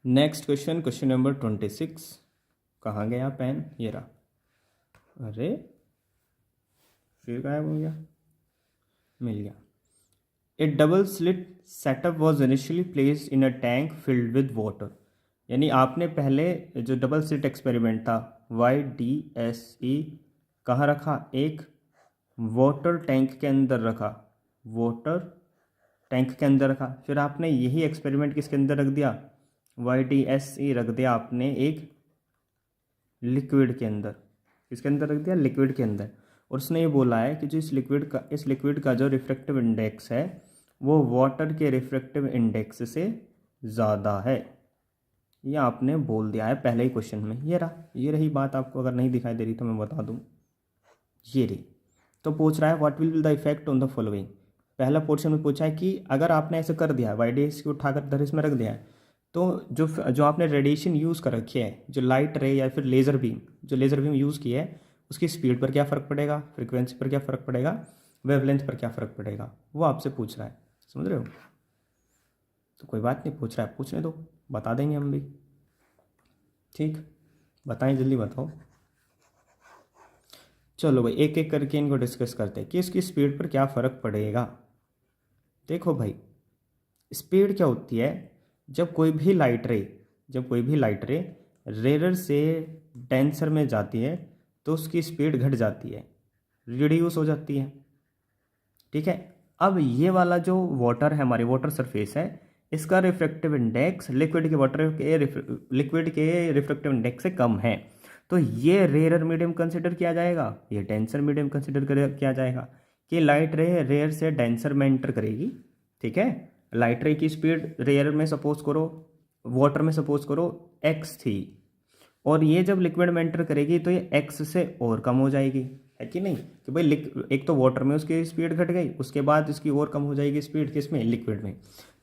Next question, question number 26। कहाँ गया pen? ये रहा। अरे फिर गायब हो गया। मिल गया। A double slit setup was initially placed in a tank filled with water. यानी आपने पहले जो डबल स्लिट एक्सपेरिमेंट था YDSE कहाँ रखा? एक वाटर टैंक के अंदर रखा, वाटर टैंक के अंदर रखा। फिर आपने यही एक्सपेरिमेंट किसके अंदर रख दिया? YDSE रख दिया आपने एक लिक्विड के अंदर। किसके अंदर रख दिया? लिक्विड के अंदर। और उसने ये बोला है कि जो इस लिक्विड का जो रिफ्रैक्टिव इंडेक्स है वो वाटर के रिफ्रैक्टिव इंडेक्स से ज़्यादा है। ये आपने बोल दिया है पहले ही क्वेश्चन में। ये रही बात। आपको अगर नहीं दिखाई दे रही तो मैं बता दूँ, ये रही। तो पूछ रहा है what will be the effect on the following. पहला पोर्शन में पूछा है कि अगर आपने ऐसे कर दिया, YDS को उठाकर इधर इसमें रख दिया है, तो जो आपने रेडिएशन यूज़ कर रखी है, जो लाइट रे या फिर लेज़र बीम यूज़ की है, उसकी स्पीड पर क्या फ़र्क पड़ेगा, फ्रिक्वेंसी पर क्या फ़र्क पड़ेगा, वेवलेंथ पर क्या फ़र्क पड़ेगा, वो आपसे पूछ रहा है। समझ रहे हो? तो कोई बात नहीं, पूछ रहा है पूछने दो, बता देंगे हम भी। ठीक, बताएं, जल्दी बताओ। चलो भाई एक एक करके इनको डिस्कस करते हैं कि इसकी स्पीड पर क्या फ़र्क पड़ेगा। देखो भाई, स्पीड क्या होती है? जब कोई भी लाइट रे रेयर से डेंसर में जाती है तो उसकी स्पीड घट जाती है, रिड्यूस हो जाती है। ठीक है। अब ये वाला जो वाटर है, हमारी वाटर सरफेस है, इसका रिफ्रैक्टिव इंडेक्स लिक्विड के रिफ्रैक्टिव इंडेक्स से कम है। तो ये रेयर मीडियम कंसिडर किया जाएगा, ये डेंसर मीडियम कंसिडर किया जाएगा। कि लाइट रे रेयर से डेंसर में एंटर करेगी। ठीक है। लाइट रे की स्पीड रेयर में सपोज करो, वाटर में सपोज करो x थी, और ये जब लिक्विड में एंटर करेगी तो ये x से और कम हो जाएगी, है कि नहीं? कि भाई एक तो वाटर में उसकी स्पीड घट गई, उसके बाद इसकी और कम हो जाएगी स्पीड किसमें? लिक्विड में।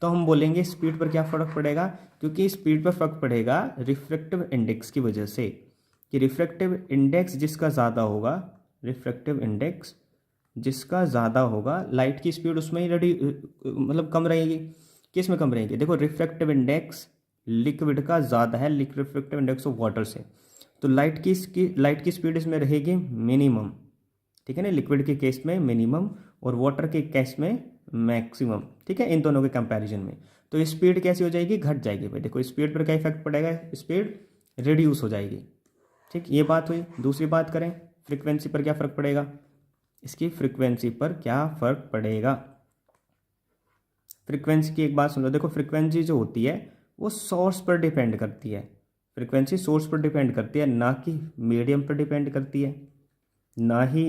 तो हम बोलेंगे स्पीड पर क्या फ़र्क पड़ेगा? क्योंकि स्पीड पर फ़र्क पड़ेगा रिफ्रैक्टिव इंडेक्स की वजह से। कि रिफ्रैक्टिव इंडेक्स जिसका ज़्यादा होगा, रिफ्रैक्टिव इंडेक्स जिसका ज़्यादा होगा, लाइट की स्पीड उसमें ही मतलब कम रहेगी। किस में कम रहेगी? देखो, रिफ्रैक्टिव इंडेक्स लिक्विड का ज़्यादा है रिफ्रैक्टिव इंडेक्स ऑफ वाटर से, तो लाइट की स्पीड इसमें रहेगी मिनिमम। ठीक है ना? लिक्विड के केस में मिनिमम और वाटर के केस में मैक्सिमम। ठीक है, इन दोनों के कंपैरिजन में। तो स्पीड कैसी हो जाएगी? घट जाएगी भाई। देखो, स्पीड पर क्या इफेक्ट पड़ेगा? स्पीड रिड्यूस हो जाएगी। ठीक, ये बात हुई। दूसरी बात करें, फ्रिक्वेंसी पर क्या फ़र्क पड़ेगा? इसकी फ्रिक्वेंसी पर क्या फ़र्क पड़ेगा? फ्रिक्वेंसी की एक बात सुन लो। देखो, फ्रिक्वेंसी जो होती है वो सोर्स पर डिपेंड करती है। फ्रिक्वेंसी सोर्स पर डिपेंड करती है, ना कि मीडियम पर डिपेंड करती है, ना ही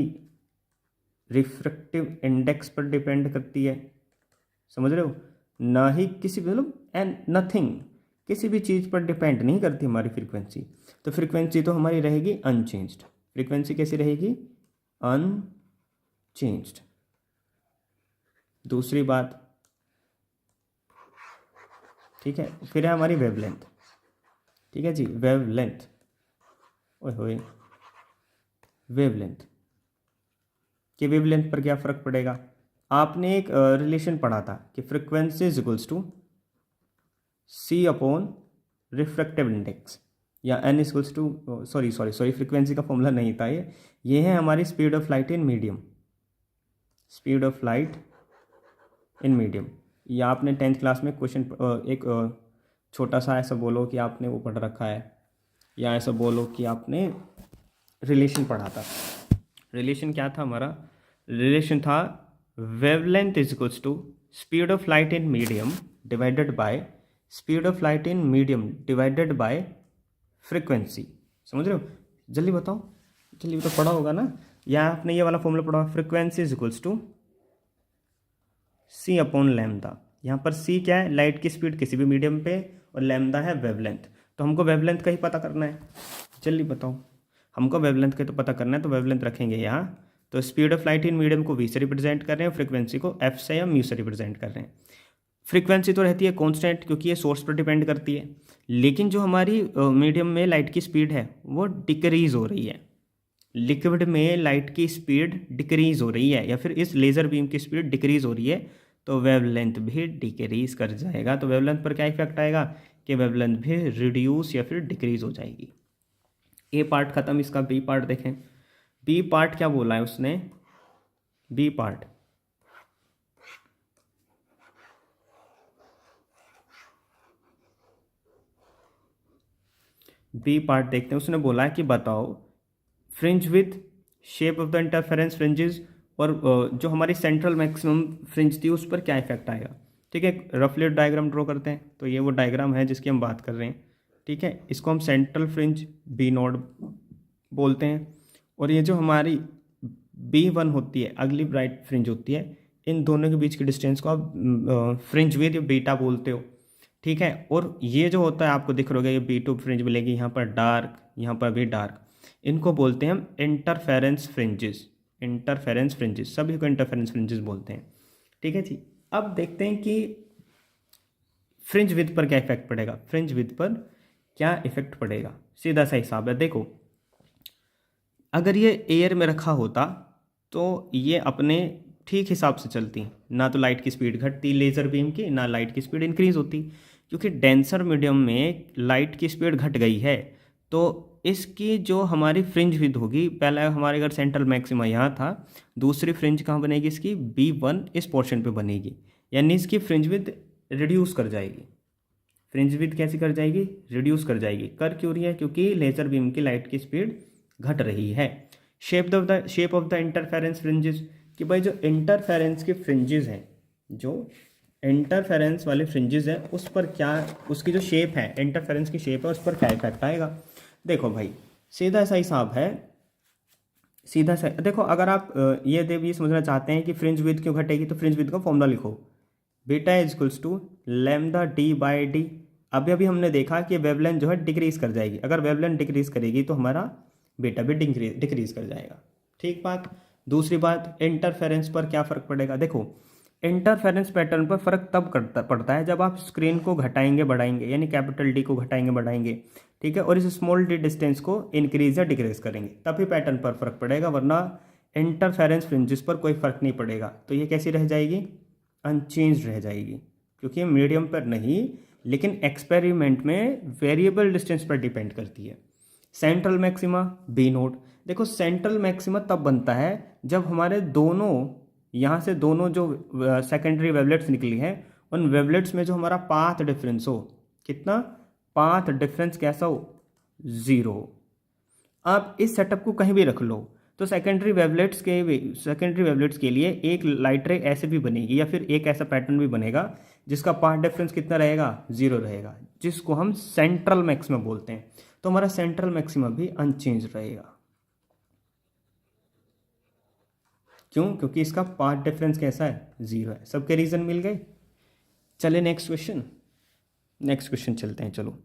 रिफ्रैक्टिव इंडेक्स पर डिपेंड करती है। समझ रहे हो? ना ही किसी मतलब एंड नथिंग, किसी भी चीज़ पर डिपेंड नहीं करती हमारी फ्रीक्वेंसी। तो फ्रीक्वेंसी तो हमारी रहेगी अनचेंज्ड। फ्रीक्वेंसी कैसी रहेगी? अनचेंज्ड। दूसरी बात, ठीक है, फिर है हमारी वेवलेंथ। ठीक है जी, वेवलेंथ। ओए वेवलेंथ कि वेवलेंथ पर क्या फ़र्क पड़ेगा? आपने एक रिलेशन पढ़ा था कि frequency is equals to C upon refractive index, या N equals to, sorry frequency का फॉर्मूला नहीं था ये है हमारी speed of light in medium. Speed of light in medium, या आपने 10th क्लास में क्वेश्चन एक छोटा सा ऐसा बोलो कि आपने वो पढ़ रखा है, या ऐसा बोलो कि आपने रिलेशन पढ़ा था। रिलेशन क्या था हमारा? रिलेशन था wavelength is equals to speed of light in medium divided by speed of light in medium divided by frequency. समझ रहे हो? जल्दी बताओ, जल्दी बताओ, पढ़ा होगा ना? या आपने ये वाला फॉर्मूला पढ़ा, frequency is equals to C upon lambda. यहाँ पर C क्या है? लाइट की स्पीड किसी भी मीडियम पे, और लैम्डा है वेवलेंथ। तो हमको वेवलेंथ का ही पता करना है। जल्दी बताओ, हमको वेवलेंथ का तो पता करना है, तो वेवलेंथ रखेंगे यहाँ। तो speed of light in medium को V से रिप्रेजेंट कर रहे हैं, फ्रीक्वेंसी को F से या म्यू से रिप्रेजेंट कर रहे हैं। फ्रीक्वेंसी तो रहती है कांस्टेंट, क्योंकि ये सोर्स पर डिपेंड करती है। लेकिन जो हमारी मीडियम में लाइट की स्पीड है वो डिक्रीज हो रही है। लिक्विड में लाइट की स्पीड डिक्रीज हो रही है, या फिर इस लेज़र बीम की स्पीड डिक्रीज हो रही है, तो वेवलेंथ भी डिक्रीज कर जाएगा। तो वेवलेंथ पर क्या इफेक्ट आएगा कि वेवलेंथ भी रिड्यूस या फिर डिक्रीज हो जाएगी। ए पार्ट खत्म, इसका बी पार्ट देखें। बी पार्ट क्या बोला है उसने, बी पार्ट देखते हैं। उसने बोला है कि बताओ fringe with shape of the interference fringes, और जो हमारी सेंट्रल मैक्सिमम फ्रिंज थी उस पर क्या इफेक्ट आएगा। ठीक है, रफली डायग्राम ड्रॉ करते हैं। तो ये वो डायग्राम है जिसकी हम बात कर रहे हैं। ठीक है, इसको हम सेंट्रल फ्रिंज बी नोड बोलते हैं, और ये जो हमारी B1 होती है, अगली ब्राइट फ्रिंज होती है, इन दोनों के बीच की डिस्टेंस को आप फ्रिंज विद या बीटा बोलते हो। ठीक है, और ये जो होता है आपको दिख रहा होगा, ये B2 फ्रिंज मिलेगी, यहाँ पर डार्क, यहाँ पर भी डार्क, इनको बोलते हैं हम इंटरफेरेंस फ्रिंजेस। इंटरफेरेंस फ्रिंजेस, सभी को इंटरफेरेंस फ्रिंजेस बोलते हैं। ठीक है जी, अब देखते हैं कि फ्रिंज विद पर क्या इफेक्ट पड़ेगा। फ्रिंज विद पर क्या इफेक्ट पड़ेगा, सीधा सा हिसाब है। देखो, अगर ये एयर में रखा होता तो ये अपने ठीक हिसाब से चलती, ना तो लाइट की स्पीड घटती लेज़र बीम की, ना लाइट की स्पीड इंक्रीज होती। क्योंकि डेंसर मीडियम में लाइट की स्पीड घट गई है, तो इसकी जो हमारी फ्रिंज विद होगी, पहले हमारे अगर सेंट्रल मैक्सिमा यहाँ था, दूसरी फ्रिंज कहाँ बनेगी इसकी, B1 इस पोर्शन पे बनेगी, यानी इसकी फ्रिंज विद रिड्यूस कर जाएगी। फ्रिंज विद कैसी कर जाएगी, रिड्यूस कर जाएगी। कर क्यों रही है, क्योंकि लेज़र बीम की लाइट की स्पीड घट रही है। Shape of the interference fringes, कि भाई जो इंटरफेरेंस के फ्रिंजेस हैं, जो इंटरफेरेंस वाले फ्रिंजेस हैं, उस पर क्या, उसकी जो शेप है, इंटरफेरेंस की शेप है, उस पर क्या इफेक्ट आएगा। देखो भाई, सीधा सा हिसाब है, सीधा सा देखो। अगर आप ये समझना चाहते हैं कि फ्रिंज विड्थ क्यों घटेगी, तो फ्रिंज विड्थ का फॉर्मूला लिखो, beta is equals to lambda D by D. अभी अभी हमने देखा कि वेवलेंथ जो है डिक्रीज कर जाएगी। अगर वेवलेंथ डिक्रीज करेगी तो हमारा बीटा भी डिक्रीज कर जाएगा। ठीक बात। दूसरी बात, इंटरफेरेंस पर क्या फ़र्क पड़ेगा। देखो, इंटरफेरेंस पैटर्न पर फ़र्क तब पड़ता है जब आप स्क्रीन को घटाएंगे बढ़ाएंगे, यानी कैपिटल डी को घटाएंगे बढ़ाएंगे, ठीक है, और इस स्मॉल डी डिस्टेंस को इंक्रीज या डिक्रीज करेंगे, तभी पैटर्न पर फ़र्क पड़ेगा, वरना इंटरफेरेंस फ्रिंजेस पर कोई फ़र्क नहीं पड़ेगा। तो ये कैसी रह जाएगी, अनचेंज रह जाएगी, क्योंकि मीडियम पर नहीं, लेकिन एक्सपेरिमेंट में वेरिएबल डिस्टेंस पर डिपेंड करती है। सेंट्रल मैक्सिमा बी नोड, देखो सेंट्रल मैक्सिमा तब बनता है जब हमारे दोनों, यहाँ से दोनों जो सेकेंडरी वेवलेट्स निकली हैं, उन वेवलेट्स में जो हमारा पाथ डिफरेंस हो, कितना, पाथ डिफरेंस कैसा हो, 0। आप इस सेटअप को कहीं भी रख लो, तो सेकेंडरी वेवलेट्स के लिए एक लाइट रे ऐसे भी बनेगी, या फिर एक ऐसा पैटर्न भी बनेगा जिसका पाथ डिफरेंस कितना रहेगा, 0 रहेगा, जिसको हम सेंट्रल मैक्सिमा बोलते हैं। तो हमारा सेंट्रल मैक्सिमा भी अनचेंज रहेगा। क्यों, क्योंकि इसका पाथ डिफरेंस कैसा है, 0 है। सबके रीजन मिल गए। चले नेक्स्ट क्वेश्चन चलते हैं। चलो,